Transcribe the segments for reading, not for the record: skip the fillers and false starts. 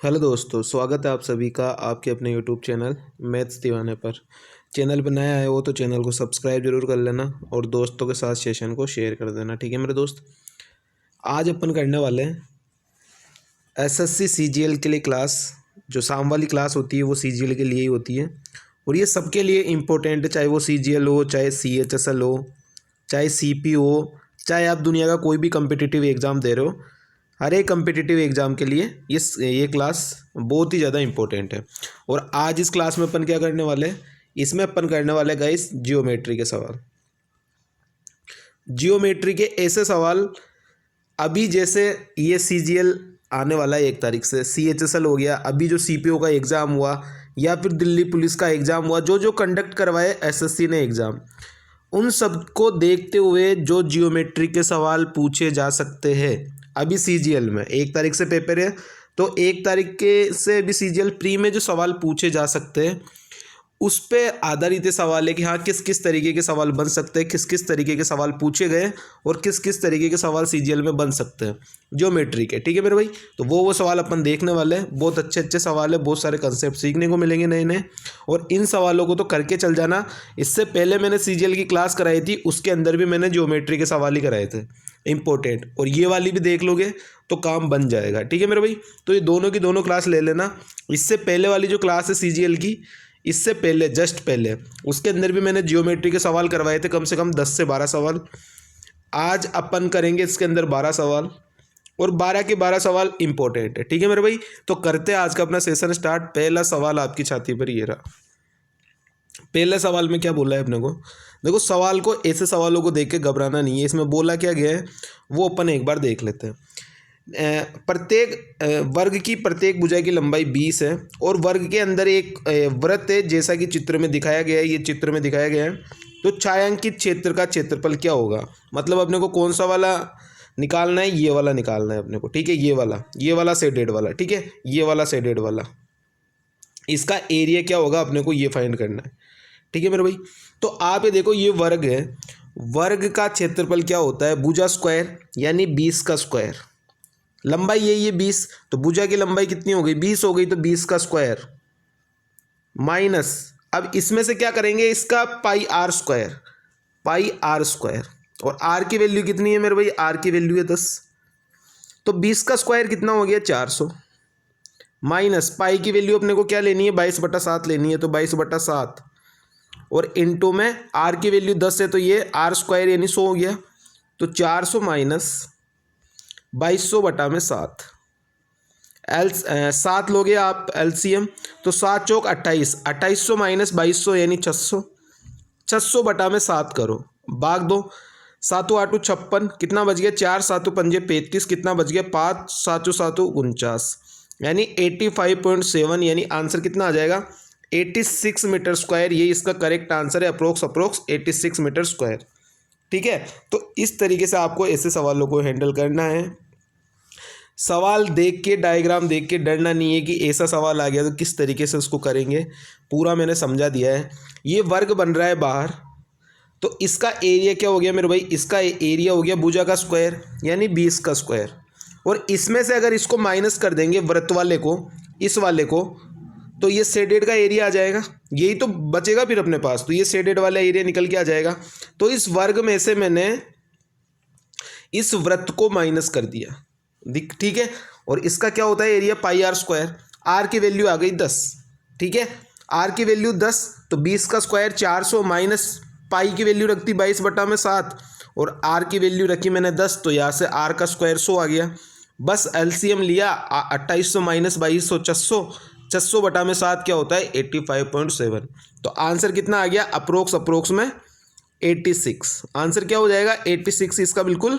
Hello दोस्तों, स्वागत है आप सभी का आपके अपने यूट्यूब चैनल मैथ्स दीवाने पर। चैनल पर नया आए हो तो चैनल को सब्सक्राइब जरूर कर लेना और दोस्तों के साथ सेशन को शेयर कर देना। ठीक है मेरे दोस्त, आज अपन करने वाले हैं एसएससी सीजीएल के लिए क्लास। जो शाम वाली क्लास होती है वो सीजीएल के लिए ही होती है और ये सबके लिए इम्पोर्टेंट है, चाहे वो सीजीएल हो, चाहे सीएचएसएल हो, चाहे सीपी हो, चाहे आप दुनिया का कोई भी कम्पिटिटिव एग्ज़ाम दे रहे हो। हर एक कम्पिटिटिव एग्ज़ाम के लिए ये क्लास बहुत ही ज़्यादा इम्पोर्टेंट है। और आज इस क्लास में अपन क्या करने वाले हैं, इसमें अपन करने वाले गाइस जियोमेट्री के सवाल। जियोमेट्री के ऐसे सवाल, अभी जैसे ये सीजीएल आने वाला है 1 तारीख से, सीएचएसएल हो गया, अभी जो सीपीओ का एग्ज़ाम हुआ या फिर दिल्ली पुलिस का एग्ज़ाम हुआ, जो जो कंडक्ट करवाए एसएससी ने एग्ज़ाम, उन सब को देखते हुए जो जियोमेट्री के सवाल पूछे जा सकते हैं अभी सीजीएल में 1 तारीख से पेपर है, तो 1 तारीख के से अभी सीजीएल प्री में जो सवाल पूछे जा सकते हैं उस पे आधारित ये सवाल है कि हाँ किस किस तरीके के सवाल बन सकते हैं, किस किस तरीके के सवाल पूछे गए और किस किस तरीके के सवाल सीजीएल में बन सकते हैं ज्योमेट्री के। ठीक है मेरे भाई, तो वो सवाल अपन देखने वाले हैं। बहुत अच्छे अच्छे सवाल है, बहुत सारे कंसेप्ट सीखने को मिलेंगे नए नए, और इन सवालों को तो करके चल जाना। इससे पहले मैंने सीजीएल की क्लास कराई थी, उसके अंदर भी मैंने ज्योमेट्री के सवाल ही कराए थे इंपॉर्टेंट, और ये वाली भी देख लोगे तो काम बन जाएगा। ठीक है मेरे भाई, तो ये दोनों की दोनों क्लास ले लेना। इससे पहले वाली जो क्लास है सीजीएल की, इससे पहले जस्ट पहले, उसके अंदर भी मैंने जियोमेट्री के सवाल करवाए थे, कम से कम 10 से 12 सवाल। आज अपन करेंगे इसके अंदर 12 सवाल, और 12 के 12 सवाल इंपॉर्टेंट है। ठीक है मेरे भाई, तो करते हैं आज का अपना सेशन स्टार्ट। पहला सवाल आपकी छाती पर ये रहा। पहले सवाल में क्या बोला है अपने को, देखो सवाल को, ऐसे सवालों को देख के घबराना नहीं है, इसमें बोला क्या गया है वो अपन एक बार देख लेते हैं। प्रत्येक वर्ग की प्रत्येक भुजा की लंबाई 20 है और वर्ग के अंदर एक वृत्त है, जैसा कि चित्र में दिखाया गया है। ये चित्र में दिखाया गया है, तो छायांकित क्षेत्र का क्षेत्रफल क्या होगा। मतलब अपने को कौन सा वाला निकालना है, ये वाला निकालना है अपने को। ठीक है, ये वाला शेडेड वाला। ठीक है, ये वाला शेडेड वाला, इसका एरिया क्या होगा अपने को ये फाइंड करना है। ठीक है मेरे भाई, तो आप ये देखो, ये वर्ग है, वर्ग का क्षेत्रफल क्या होता है, भुजा स्क्वायर यानी 20 का स्क्वायर। लंबाई यही है 20, तो भुजा की लंबाई कितनी हो गई, 20 हो गई, तो 20 का स्क्वायर माइनस, अब इसमें से क्या करेंगे, इसका pi R square, pi R square. और आर की वैल्यू कितनी है मेरे भाई, आर की वैल्यू है 10, तो 20 का स्क्वायर कितना हो गया 400, माइनस पाई की वैल्यू अपने को क्या लेनी है, 22/7 लेनी है, तो 22/7, और इंटू में आर की वैल्यू 10 है, तो ये आर स्क्वायर यानी 100 हो गया, तो 400 माइनस 2200/7, 7 लोगे आप एलसीएम, तो 7 चौक 28, 2800 माइनस 2200 यानी 600, 600/7 करो, भाग दो, 7 8 56, कितना बच गया, 4 7 5 35, कितना बच गया, 5 7 7 49, यानी 85.7, यानी आंसर कितना आ जाएगा 86 मीटर स्क्वायर। ये इसका करेक्ट आंसर है, अप्रोक्स 86 मीटर स्क्वायर। ठीक है, तो इस तरीके से आपको ऐसे सवालों को हैंडल करना है। सवाल देख के, डायग्राम देख के डरना नहीं है कि ऐसा सवाल आ गया तो किस तरीके से उसको करेंगे, पूरा मैंने समझा दिया है। ये वर्ग बन रहा है बाहर, तो इसका एरिया क्या हो गया मेरे भाई, इसका एरिया हो गया भुजा का स्क्वायर यानी 20 का स्क्वायर, और इसमें से अगर इसको माइनस कर देंगे वृत्त वाले को, इस वाले को, तो ये शेडेड का एरिया आ जाएगा, यही तो बचेगा फिर अपने पास, तो ये शेडेड वाला एरिया निकल के आ जाएगा। तो इस वर्ग में से मैंने इस वृत्त को माइनस कर दिया, ठीक है, और इसका क्या होता है area, pi R square. R की वैल्यू आ गई 10, ठीक है, आर की वैल्यू 10, तो 20 का स्क्वायर 400 माइनस पाई की वैल्यू रखती 22/7 और आर की वैल्यू रखी मैंने 10, तो यहाँ से आर का स्क्वायर 100 आ गया। बस एलसीएम लिया, 2800 माइनस 2200 600, 600/7 क्या होता है 85.7, तो आंसर कितना आ गया, अप्रोक्स में 86। आंसर क्या हो जाएगा 86, इसका बिल्कुल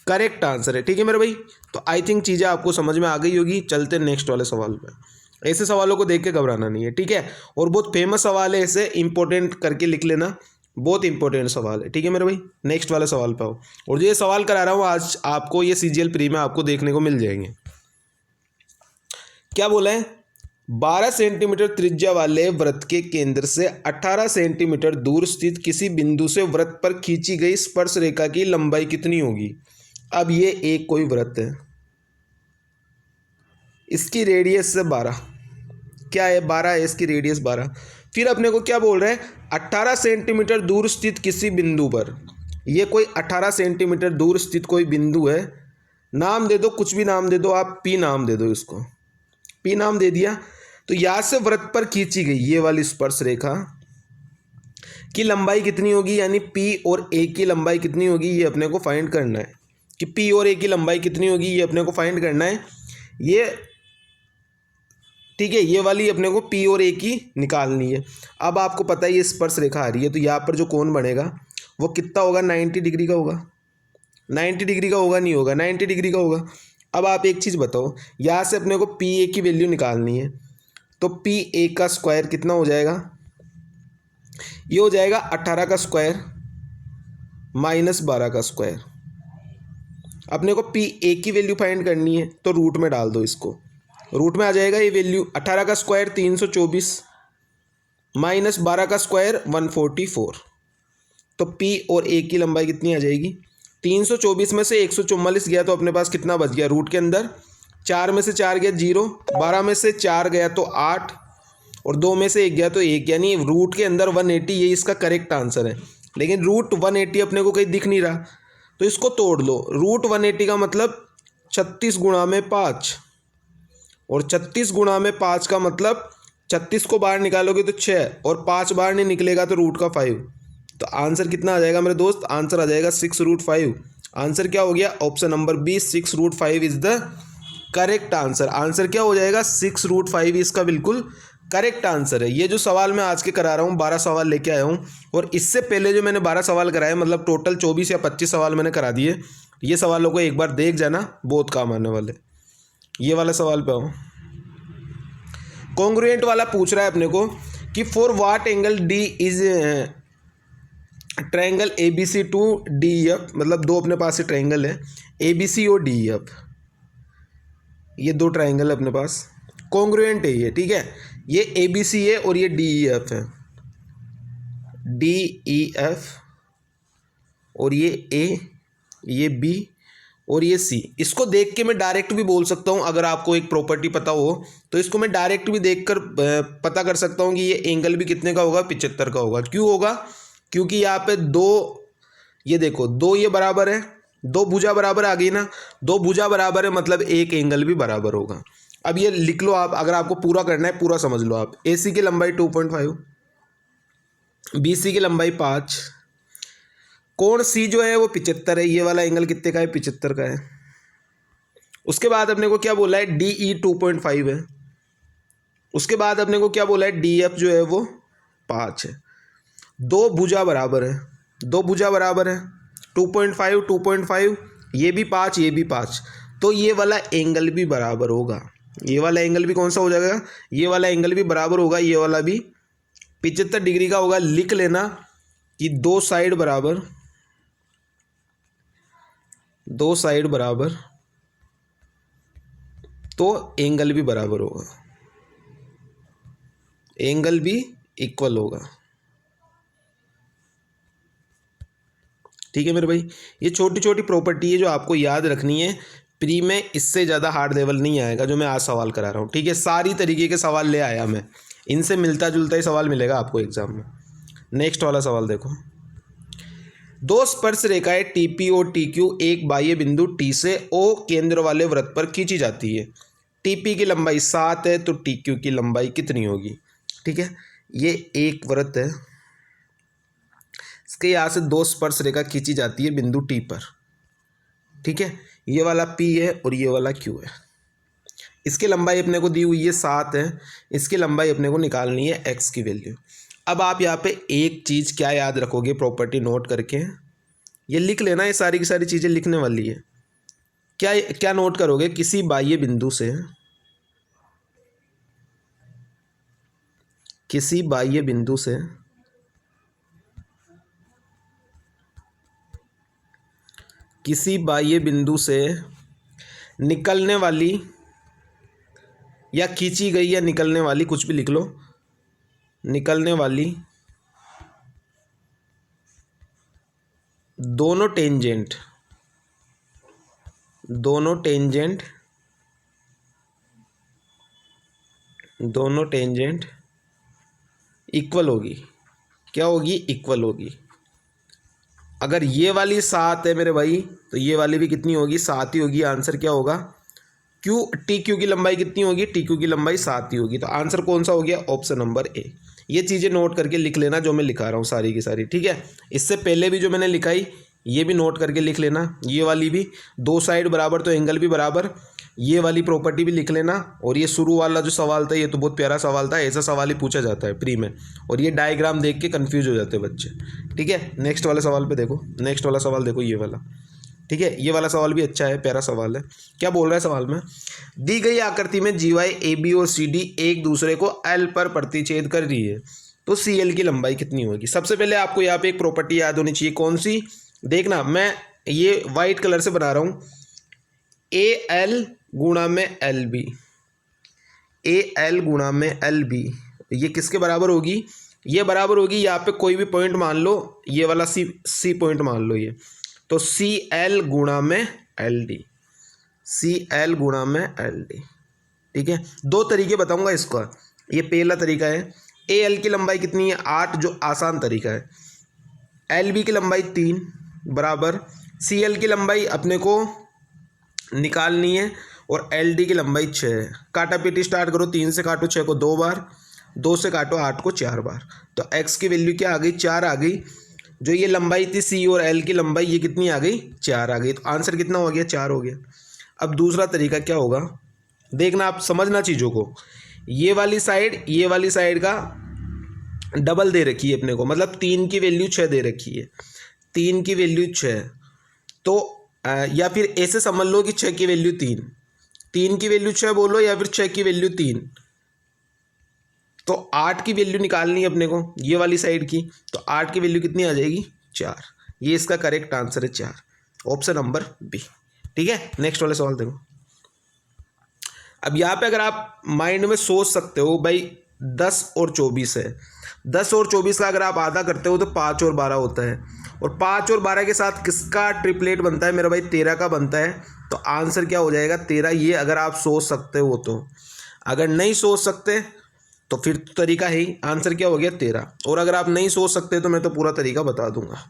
करेक्ट आंसर है। ठीक है मेरे भाई, तो आई थिंक चीज़ें आपको समझ में आ गई होगी। चलते नेक्स्ट वाले सवाल पे, ऐसे सवालों को देख के घबराना नहीं है। ठीक है, और बहुत फेमस सवाल है, ऐसे इंपॉर्टेंट करके लिख लेना, बहुत इंपॉर्टेंट सवाल है। ठीक है मेरे भाई, नेक्स्ट वाले सवाल पे आओ, और जो ये सवाल करा रहा हूँ आज आपको, ये सीजीएल प्री में आपको देखने को मिल जाएंगे। क्या बोला है, 12 सेंटीमीटर त्रिज्या वाले वृत्त के केंद्र से 18 सेंटीमीटर दूर स्थित किसी बिंदु से वृत्त पर खींची गई स्पर्श रेखा की लंबाई कितनी होगी। अब ये एक कोई वृत्त है, इसकी रेडियस से 12, क्या है 12 है इसकी रेडियस 12। फिर अपने को क्या बोल रहे हैं, 18 सेंटीमीटर दूर स्थित किसी बिंदु पर, ये कोई 18 सेंटीमीटर दूर स्थित कोई बिंदु है, नाम दे दो, कुछ भी नाम दे दो आप, पी नाम दे दो इसको, पी नाम दे दिया। तो यहाँ से वृत्त पर खींची गई ये वाली स्पर्श रेखा की लंबाई कितनी होगी, यानी पी और ए की लंबाई कितनी होगी, ये अपने को फाइंड करना है कि पी और ए की लंबाई कितनी होगी, ये अपने को फाइंड करना है ये, ठीक है। ये वाली अपने को पी और ए की निकालनी है। अब आपको पता है ये स्पर्श रेखा आ रही है, तो यहाँ पर जो कोण बनेगा वो कितना होगा, 90 डिग्री का होगा। 90 डिग्री का होगा, नहीं होगा, 90 डिग्री का होगा। अब आप एक चीज़ बताओ, यहाँ से अपने को पी ए की वैल्यू निकालनी है, तो पी ए का स्क्वायर कितना हो जाएगा, ये हो जाएगा 18 का स्क्वायर माइनस 12 का स्क्वायर। अपने को पी ए की वैल्यू फाइंड करनी है, तो रूट में डाल दो इसको, रूट में आ जाएगा ये वैल्यू, 18 का स्क्वायर 324 माइनस 12 का स्क्वायर 144। तो पी और ए की लंबाई कितनी आ जाएगी, 324 में से 144 गया तो अपने पास कितना बच गया, रूट के अंदर 4 में से 4 गया 0, 12 में से 4 गया तो 8, और 2 में से 1 गया तो 1, यानी रूट के अंदर 180, ये इसका करेक्ट आंसर है। लेकिन रूट 180 अपने को कहीं दिख नहीं रहा, तो इसको तोड़ लो। रूट 180 का मतलब 36 गुणा में 5, और 36 गुणा में 5 का मतलब 36 को बाहर निकालोगे तो 6, और 5 बाहर नहीं निकलेगा तो रूट का 5। तो आंसर कितना आ जाएगा मेरे दोस्त, आंसर आ जाएगा 6√5। आंसर क्या हो गया, option number B 6√5 is the correct answer. Answer क्या हो जाएगा, 6√5 इसका बिल्कुल करेक्ट आंसर है। ये जो सवाल मैं आज के करा रहा हूँ, 12 सवाल लेके आया हूँ, और इससे पहले जो मैंने 12 सवाल कराए, मतलब टोटल 24 या 25 सवाल मैंने करा दिए। ये सवालों को एक बार देख जाना, बहुत काम आने वाले। ये वाला सवाल पे आओ, कॉन्ग्रुएंट वाला पूछ रहा है अपने को कि for what angle D is triangle A B C to D F, मतलब दो अपने पास से ट्रायंगल है ए बी सी और डी एफ, ये दो ट्रायंगल है अपने पास, कॉन्ग्रुएंट है ये, ठीक है। ये ए बी सी है और ये डी ई एफ है, डी ई एफ, और ये ए, ये बी और ये सी। इसको देख के मैं डायरेक्ट भी बोल सकता हूँ, अगर आपको एक प्रॉपर्टी पता हो तो इसको मैं डायरेक्ट भी देखकर पता कर सकता हूँ कि ये एंगल भी कितने का होगा, 75 का होगा। क्यों होगा, क्योंकि यहाँ पे दो, ये देखो दो ये बराबर है, दो भुजा बराबर आ गई ना, दो भुजा बराबर है मतलब एक एंगल भी बराबर होगा। अब ये लिख लो आप, अगर आपको पूरा करना है पूरा समझ लो आप। ए सी की लंबाई 2.5, बी सी की लंबाई 5, कोण सी जो है वो 75 है, ये वाला एंगल कितने का है, 75 का है। उसके बाद अपने को क्या बोला है, डी ई 2.5 है। उसके बाद अपने को क्या बोला है, डी एफ जो है वो 5 है। दो भुजा बराबर है, दो भुजा बराबर है, 2.5 2.5, ये भी 5 ये भी 5, तो ये वाला एंगल भी बराबर होगा। ये वाला एंगल भी कौन सा हो जाएगा, ये वाला एंगल भी बराबर होगा, ये वाला भी 75 डिग्री का होगा। लिख लेना कि दो साइड बराबर, दो साइड बराबर तो एंगल भी बराबर होगा, एंगल भी इक्वल होगा, ठीक है मेरे भाई। ये छोटी छोटी प्रॉपर्टी है जो आपको याद रखनी है, प्री में इससे ज़्यादा हार्ड लेवल नहीं आएगा जो मैं आज सवाल करा रहा हूँ, ठीक है। सारी तरीके के सवाल ले आया मैं, इनसे मिलता जुलता ही सवाल मिलेगा आपको एग्जाम में। नेक्स्ट वाला सवाल देखो, दो स्पर्श रेखाएं टीपी और टीक्यू एक बाह्य बिंदु टी से ओ केंद्र वाले वृत्त पर खींची जाती है। टीपी की लंबाई 7 है तो टीक्यू की लंबाई कितनी होगी, ठीक है। ये एक वृत्त है, इसके यहाँ से दो स्पर्श रेखा खींची जाती है बिंदु टी पर, ठीक है। ये वाला पी है और ये वाला क्यू है। इसकी लंबाई अपने को दी हुई है 7 है, इसकी लंबाई अपने को निकालनी है एक्स की वैल्यू। अब आप यहाँ पे एक चीज़ क्या याद रखोगे, प्रॉपर्टी नोट करके ये लिख लेना, ये सारी की सारी चीज़ें लिखने वाली है। क्या क्या नोट करोगे, किसी बाह्य बिंदु से, किसी बाह्य बिंदु से किसी बाह्य बिंदु से निकलने वाली या खींची गई या निकलने वाली, कुछ भी लिख लो, निकलने वाली दोनों टेंजेंट, दोनों टेंजेंट दोनों टेंजेंट इक्वल होगी। क्या होगी? इक्वल होगी। अगर ये वाली 7 है मेरे भाई तो ये वाली भी कितनी होगी? 7 ही होगी। आंसर क्या होगा? क्यू टी क्यू की लंबाई कितनी होगी? टी क्यू की लंबाई 7 ही होगी। तो आंसर कौन सा हो गया? Option number A. ये चीज़ें नोट करके लिख लेना जो मैं लिखा रहा हूँ सारी की सारी, ठीक है। इससे पहले भी जो मैंने लिखाई ये भी नोट करके लिख लेना। ये वाली भी, दो साइड बराबर तो एंगल भी बराबर, ये वाली प्रॉपर्टी भी लिख लेना। और ये शुरू वाला जो सवाल था ये तो बहुत प्यारा सवाल था, ऐसा सवाल ही पूछा जाता है प्री में। और ये डायग्राम देख के कंफ्यूज हो जाते हैं बच्चे, ठीक है। नेक्स्ट वाले सवाल पे देखो, नेक्स्ट वाला सवाल देखो, ये वाला, ठीक है। ये वाला सवाल भी अच्छा है, प्यारा सवाल है। क्या बोल रहा है सवाल में? दी गई आकृति में जीवाई ए बी और सी डी एक दूसरे को एल पर प्रतिच्छेद कर रही है, तो सी एल की लंबाई कितनी होगी? सबसे पहले आपको यहाँ पे एक प्रॉपर्टी याद होनी चाहिए। कौन सी? देखना, मैं ये वाइट कलर से बना रहा हूँ, ए एल गुणा में एल बी, ए एल गुणा में एल बी, ये किसके बराबर होगी? ये बराबर होगी, यहाँ पे कोई भी पॉइंट मान लो, ये वाला सी पॉइंट मान लो ये, तो सी एल गुणा में एल डी, सी एल गुणा में एल डी, ठीक है। दो तरीके बताऊंगा इसका। ये पहला तरीका है, ए एल की लंबाई कितनी है? 8, जो आसान तरीका है। एल बी की लंबाई 3 बराबर सी एल की लंबाई अपने को निकालनी है और एल डी की लंबाई 6 है। काटा पीटी स्टार्ट करो, 3 से काटो 6 को 2 बार, 2 से काटो 8 को 4 बार, तो एक्स की वैल्यू क्या आ गई? 4 आ गई। जो ये लंबाई थी सी और एल की लंबाई, ये कितनी आ गई? 4 आ गई। तो आंसर कितना हो गया? 4 हो गया। अब दूसरा तरीका क्या होगा, देखना, आप समझना चीज़ों को। ये वाली साइड का डबल दे रखी है अपने को, मतलब 3 की वैल्यू 6 दे रखी है, 3 की वैल्यू 6, तो या फिर ऐसे समझ लो कि 6 की वैल्यू 3 की वैल्यू 6 बोलो, या फिर 6 की वैल्यू 3, तो 8 की वैल्यू निकालनी है अपने को ये वाली साइड की, तो 8 की वैल्यू कितनी आ जाएगी? 4। ये इसका करेक्ट आंसर है 4, ऑप्शन नंबर बी, ठीक है। नेक्स्ट वाले सवाल देखो। अब यहाँ पे अगर आप माइंड में सोच सकते हो भाई 10 और 24 है, 10 और 24 का अगर आप आधा करते हो तो 5 और 12 होता है, और 5 और 12 के साथ किसका ट्रिपलेट बनता है मेरा भाई? 13 का बनता है। तो आंसर क्या हो जाएगा? 13। ये अगर आप सोच सकते हो तो, अगर नहीं सोच सकते तो फिर तो तरीका है ही। आंसर क्या हो गया? 13। और अगर आप नहीं सोच सकते तो मैं तो पूरा तरीका बता दूंगा,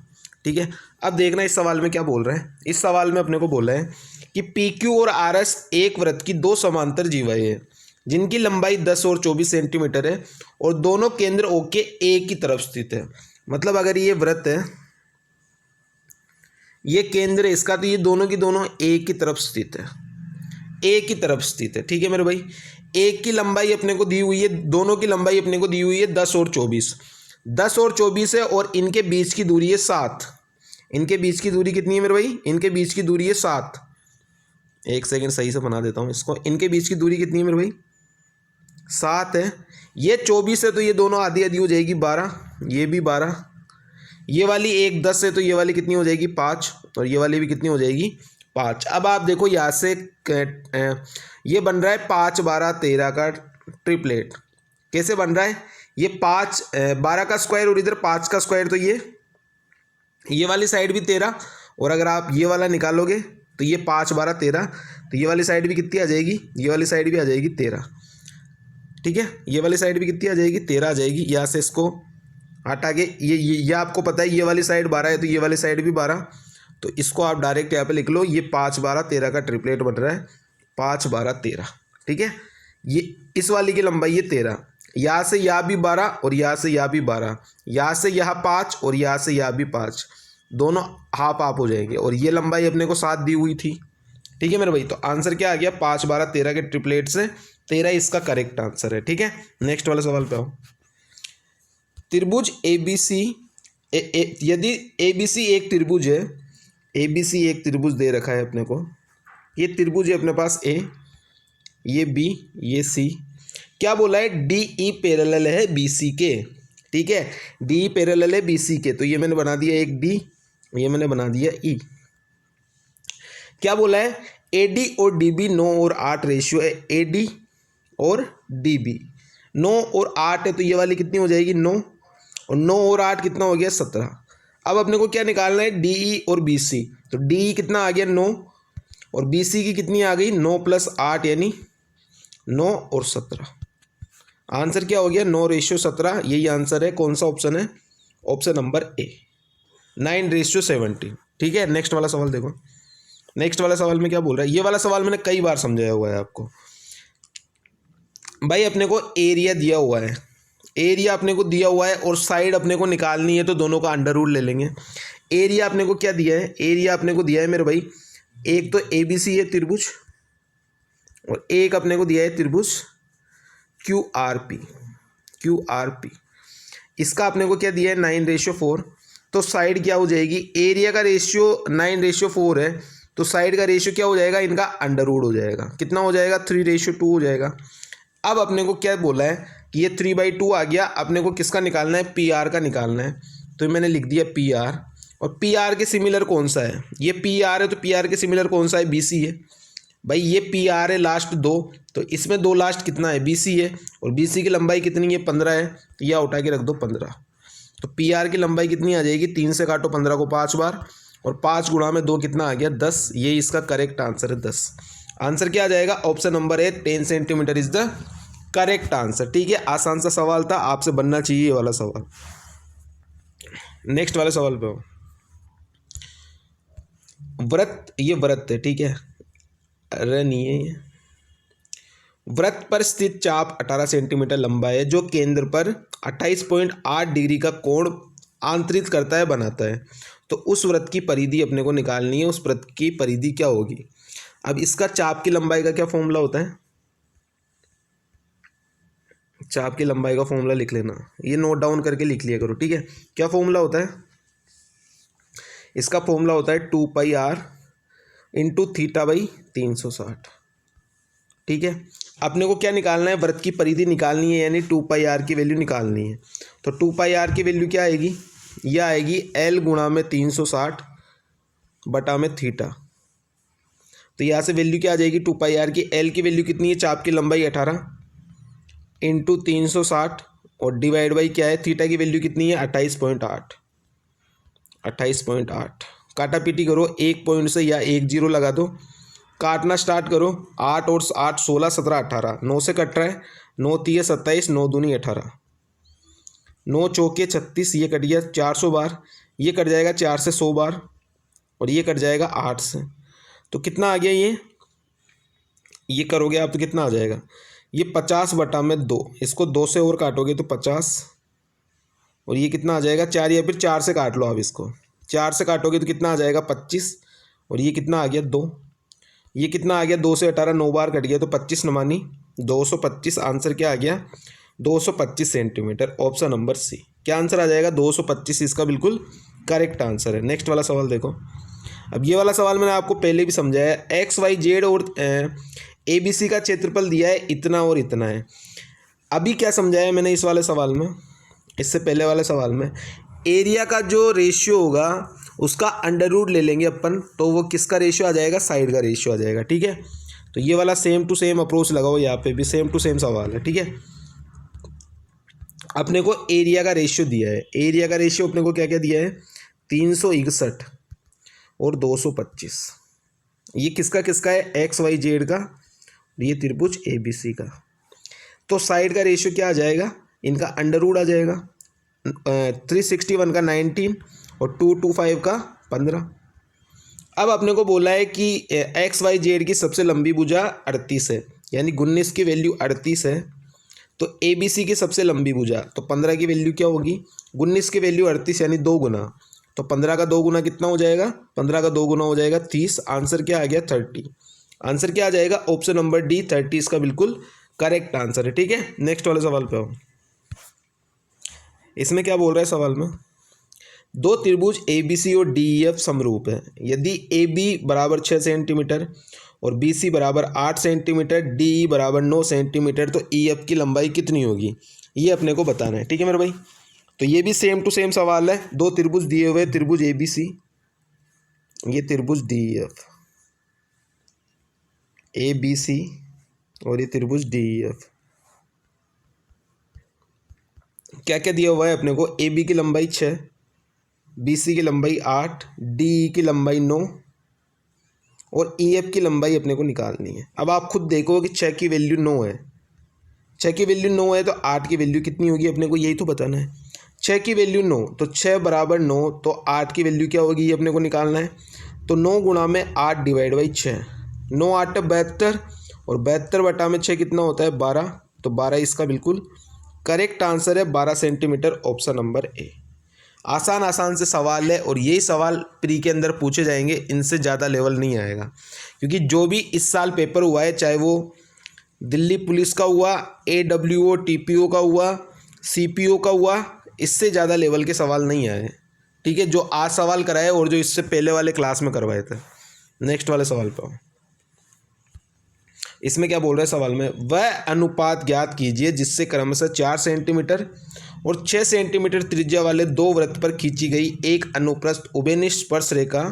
ठीक है। अब देखना इस सवाल में क्या बोल रहे हैं। इस सवाल में अपने को बोला है कि पी क्यू और आर एस एक वृत्त की 2 समांतर जीवाएं हैं जिनकी लंबाई 10 और 24 सेंटीमीटर है और दोनों केंद्र ओ के एक की तरफ स्थित है। मतलब अगर ये वृत्त है, ये केंद्र है इसका, तो ये दोनों की दोनों एक की तरफ स्थित है, एक की तरफ स्थित है, ठीक है मेरे भाई। एक की लंबाई अपने को दी हुई है, दोनों की लंबाई अपने को दी हुई है 10 और 24, 10 और 24 है, और इनके बीच की दूरी है 7। इनके बीच की दूरी कितनी है मेरे भाई? इनके बीच की दूरी है 7। एक सेकंड सही से बना देता हूँ इसको। इनके बीच की दूरी कितनी है मेरे भाई? 7 है। ये 24 है तो ये दोनों आधी आधी हो जाएगी 12, ये भी 12। ये वाली एक 10 है तो ये वाली कितनी हो जाएगी? 5, और ये वाली भी कितनी हो जाएगी? 5। अब आप देखो यहाँ से ये बन रहा है 5, 12, 13 का ट्रिपलेट। कैसे बन रहा है? ये 5, 12 का स्क्वायर और इधर 5 का स्क्वायर, तो ये वाली साइड भी 13, और अगर आप ये वाला निकालोगे तो ये 5, 12, 13, तो ये वाली साइड भी कितनी आ जाएगी? ये वाली साइड भी आ जाएगी 13, ठीक है। ये वाली साइड भी कितनी आ जाएगी? 13 आ जाएगी। यहाँ से इसको हटा के ये आपको पता है ये वाली साइड 12 है तो ये वाली साइड भी 12, तो इसको आप डायरेक्ट यहाँ पे लिख लो, ये 5, 12, 13 का ट्रिपलेट बन रहा है, 5, 12, 13, ठीक है। ये इस वाली की लंबाई है 13, यहाँ से यहाँ भी 12 और यहाँ से यहाँ भी 12, यहाँ से यहाँ 5 और यहाँ से यहाँ भी 5, दोनों हाफ हाफ हो जाएंगे, और ये लंबाई अपने को 7 दी हुई थी, ठीक है मेरे भाई। तो आंसर क्या आ गया? 5, 12, 13 के ट्रिपलेट से 13 इसका करेक्ट आंसर है, ठीक है। नेक्स्ट वाले सवाल पे आओ। त्रिभुज ए बी सी, यदि ए बी सी एक त्रिभुज है, ए बी सी एक त्रिभुज दे रखा है अपने को, ये त्रिभुज है अपने पास ए, ये बी, ये सी। क्या बोला है? डी ई पैरेलल है बी सी के, ठीक है। डी ई पैरेलल है बी सी के, तो ये मैंने बना दिया एक डी, ये मैंने बना दिया ई। क्या बोला है? ए डी और डी बी 9 और 8 रेशियो है, ए डी और डी बी 9 और 8 है, तो ये वाली कितनी हो जाएगी? 9, और 9 और 8 कितना हो गया? 17। अब अपने को क्या निकालना है? डी ई और बी सी, तो डी ई कितना आ गया? 9, और बी सी की कितनी आ गई? 9 + 8 यानी 9 और 17, आंसर क्या हो गया 9:17, यही आंसर है। कौन सा ऑप्शन है? Option number A 9:17। ठीक है, नेक्स्ट वाला सवाल देखो। नेक्स्ट वाला सवाल में क्या बोल रहा है, ये वाला सवाल मैंने कई बार समझाया हुआ है आपको। भाई अपने को एरिया दिया हुआ है, एरिया अपने को दिया हुआ है और साइड अपने को निकालनी है, तो दोनों का अंडर रूट ले लेंगे। एरिया अपने को क्या दिया है? एरिया अपने को दिया है मेरे भाई, एक तो ABC है त्रिभुज, और एक अपने को दिया है त्रिभुज QRP। इसका अपने को क्या दिया है 9:4। तो साइड क्या हो जाएगी? एरिया का रेशियो 9:4 है, तो साइड का रेशियो क्या हो जाएगा? इनका अंडर रूट हो जाएगा। कितना हो जाएगा? 3:2 हो जाएगा। अब अपने को क्या बोला है कि ये 3/2 आ गया, अपने को किसका निकालना है? PR का निकालना है। तो मैंने लिख दिया PR, और PR के सिमिलर कौन सा है? ये PR है, तो PR के सिमिलर कौन सा है? BC है। भाई ये PR है लास्ट 2, तो इसमें 2 लास्ट कितना है? BC है, और BC की लंबाई कितनी है? 15 है, तो यह उठा के रख दो 15। तो PR की लंबाई कितनी आ जाएगी? 3 से काटो 15 को 5 बार, और 5 गुणा में 2 कितना आ गया? 10। ये इसका करेक्ट आंसर है 10। आंसर क्या आ जाएगा? Option number A 10 centimetre is the correct answer. ठीक है, आसान सा सवाल था, आपसे बनना चाहिए ये वाला सवाल। नेक्स्ट वाले सवाल पे हो। वृत्त, ये वृत्त है, ठीक है, अरे नहीं है ये। वृत्त पर स्थित चाप 18 सेंटीमीटर लंबा है, जो केंद्र पर 28.8 डिग्री का कोण आंतरित करता है, बनाता है। तो उस वृत्त की परिधि अपने को निकालनी है। उस वृत्त की परिधि क्या होगी? अब इसका चाप की लंबाई का क्या फॉर्मूला होता है? चाप की लंबाई का फॉर्मूला लिख लेना, ये नोट डाउन करके लिख लिया करो। ठीक है, क्या फॉर्मूला होता है इसका? फॉर्मूला होता है 2πr इंटू θ/360। ठीक है, अपने को क्या निकालना है? वृत्त की परिधि निकालनी है, यानी 2πr की वैल्यू निकालनी है। तो 2πr की वैल्यू क्या आएगी? यह आएगी L गुणा में 360 बटा में थीटा। तो यहाँ से वैल्यू क्या आ जाएगी 2πr की? L की वैल्यू कितनी है? चाप की लंबाई 18 इंटू 360, और डिवाइड बाई क्या है? थीटा की वैल्यू कितनी है? 28.8। 28.8 काटा पीटी करो, एक पॉइंट से या 1 0 लगा दो, काटना स्टार्ट करो। 8 और 8 16 17 18, 9 से कट रहा है, 9 3 27, 9 दूनी 18, 9 चौके 36, ये कट गया 400 बार, ये कट जाएगा 4 से 100 बार, और ये कट जाएगा 8 से। तो कितना आ गया? ये करोगे आप तो कितना आ जाएगा? ये 50 बटा में 2, इसको 2 से और काटोगे तो 50, और ये कितना आ जाएगा 4, या फिर 4 से काट लो आप इसको, 4 से काटोगे तो कितना आ जाएगा 25, और ये कितना आ गया 2, ये कितना आ गया 2 से 18, 9 बार कट गया, तो 25 नमानी 225। आंसर क्या आ गया? 225 सेंटीमीटर। Option number C. क्या आंसर आ जाएगा? 225 इसका बिल्कुल करेक्ट आंसर है। नेक्स्ट वाला सवाल देखो। अब ये वाला सवाल मैंने आपको पहले भी समझाया है। XYZ और ABC का क्षेत्रफल दिया है इतना और इतना है। अभी क्या समझाया मैंने इस वाले सवाल में? इससे पहले वाले सवाल में एरिया का जो रेशियो होगा उसका अंडर रूट ले लेंगे अपन, तो वो किसका रेशियो आ जाएगा? साइड का रेशियो आ जाएगा। ठीक है, तो ये वाला सेम टू सेम अप्रोच लगाओ, यहाँ पे भी सेम टू सेम सवाल है। ठीक है, अपने को एरिया का रेशियो दिया है। एरिया का रेशियो अपने को क्या क्या दिया है? 361 और 225। ये किसका किसका है? XYZ का, ये त्रिभुज ABC का। तो साइड का रेशियो क्या आ जाएगा? इनका अंडर रूट आ जाएगा। 361 का 19 और 225 का 15। अब अपने को बोला है कि XYZ की सबसे लंबी भुजा 38 है, यानी 19 की वैल्यू 38 है। तो ABC की सबसे लंबी भुजा, तो 15 की वैल्यू क्या होगी? 19 की वैल्यू 38 यानी 2 गुना, तो 15 का 2 गुना कितना हो जाएगा? 15 का 2 गुना हो जाएगा 30। आंसर क्या आ गया? 30। आंसर क्या आ जाएगा? ऑप्शन नंबर डी 30 इसका बिल्कुल करेक्ट आंसर है। ठीक है, नेक्स्ट वाले सवाल पे आओ। इसमें क्या बोल रहा है सवाल में? दो त्रिभुज ABC और DEF समरूप है। यदि AB बराबर 6 सेंटीमीटर और BC बराबर 8 सेंटीमीटर, DE बराबर 9 सेंटीमीटर, तो EF की लंबाई कितनी होगी? ये अपने को बताना है। ठीक है मेरे भाई, तो ये भी सेम टू सेम सवाल है। दो त्रिभुज दिए हुए, त्रिभुज ABC, ये त्रिभुज DEF, ABC और ये त्रिभुज DEF। क्या क्या दिया हुआ है अपने को? AB की लंबाई 6, BC की लंबाई 8, DE की लंबाई 9 और EF की लंबाई अपने को निकालनी है। अब आप खुद देखो कि 6 की वैल्यू 9 है, 6 की वैल्यू 9 है तो 8 की वैल्यू कितनी होगी, अपने को यही तो बताना है। 6 की वैल्यू 9 तो 6 बराबर 9, तो 8 की वैल्यू क्या होगी ये अपने को निकालना है। तो 9 गुणा में 8 डिवाइड बाई 6, 9 8 72 और 72 बटा में 6 कितना होता है 12, तो 12 इसका बिल्कुल करेक्ट आंसर है 12 सेंटीमीटर, ऑप्शन नंबर ए। आसान आसान से सवाल है और यही सवाल प्री के अंदर पूछे जाएंगे, इनसे ज़्यादा लेवल नहीं आएगा, क्योंकि जो भी इस साल पेपर हुआ है, चाहे वो दिल्ली पुलिस का हुआ, AWO TPO का हुआ, CPO का हुआ, इससे ज़्यादा लेवल के सवाल नहीं आए। ठीक है, जो आज सवाल कराए और जो इससे पहले वाले क्लास में करवाए थे। नेक्स्ट वाले सवाल पर, इसमें क्या बोल रहा है सवाल में, वह अनुपात ज्ञात कीजिए जिससे क्रमशः 4 सेंटीमीटर और 6 सेंटीमीटर त्रिज्या वाले दो वृत्त पर खींची गई एक अनुप्रस्थ उभयनिष्ठ स्पर्श रेखा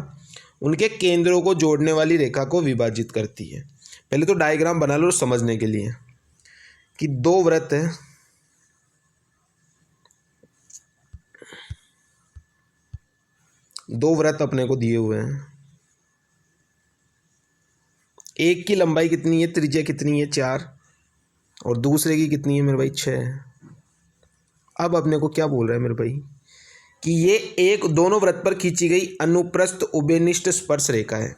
उनके केंद्रों को जोड़ने वाली रेखा को विभाजित करती है। पहले तो डायग्राम बना लो समझने के लिए कि दो वृत्त है, दो वृत्त अपने को दिए हुए हैं, एक की लंबाई कितनी है, त्रिज्या कितनी है 4, और दूसरे की कितनी है मेरे भाई 6। अब अपने को क्या बोल रहा है मेरे भाई कि ये एक दोनों वृत्त पर खींची गई अनुप्रस्थ उभयनिष्ठ स्पर्श रेखा है।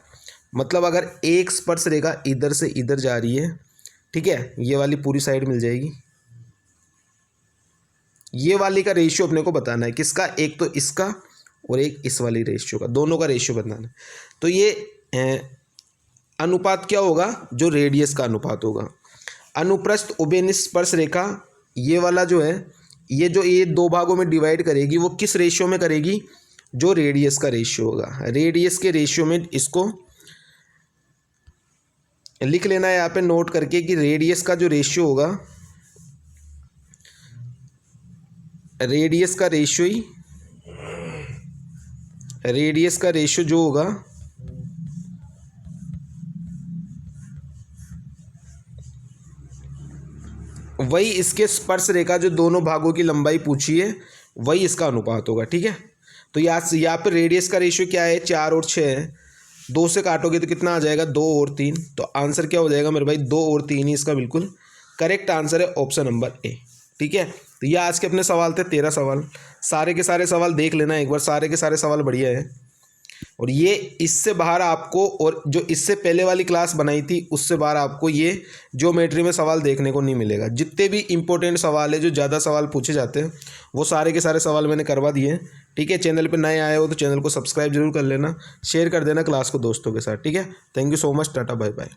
मतलब अगर एक स्पर्श रेखा इधर से इधर जा रही है, ठीक है, ये वाली पूरी साइड मिल जाएगी, ये वाली का रेशियो अपने को बताना है, किसका, एक तो इसका और एक इस वाली रेशियो का, दोनों का रेशियो बताना है। तो ये अनुपात क्या होगा, जो रेडियस का अनुपात होगा। अनुप्रस्थ उभयनिष्ठ स्पर्श रेखा ये वाला जो है, ये जो ये दो भागों में डिवाइड करेगी, वो किस रेशियो में करेगी, जो रेडियस का रेशियो होगा। रेडियस के रेशियो में इसको लिख लेना है यहाँ पे नोट करके कि रेडियस का जो रेशियो होगा, रेडियस का रेशियो जो होगा वही इसके स्पर्श रेखा जो दोनों भागों की लंबाई पूछी है वही इसका अनुपात होगा। ठीक है, तो यहाँ पे रेडियस का रेशियो क्या है, 4 और 6 है, 2 से काटोगे तो कितना आ जाएगा 2 और 3, तो आंसर क्या हो जाएगा मेरे भाई 2 और 3 ही इसका बिल्कुल करेक्ट आंसर है, ऑप्शन नंबर ए। ठीक है, तो ये आज के अपने सवाल थे 13 सवाल, सारे के सारे सवाल देख लेना एक बार, सारे के सारे सवाल बढ़िया है। और ये इससे बाहर आपको, और जो इससे पहले वाली क्लास बनाई थी उससे बाहर आपको ये ज्योमेट्री में सवाल देखने को नहीं मिलेगा। जितने भी इंपॉर्टेंट सवाल है, जो ज़्यादा सवाल पूछे जाते हैं, वो सारे के सारे सवाल मैंने करवा दिए हैं। ठीक है, चैनल पे नए आए हो तो चैनल को सब्सक्राइब जरूर कर लेना, शेयर कर देना क्लास को दोस्तों के साथ। ठीक है, thank you so much, tata bye bye.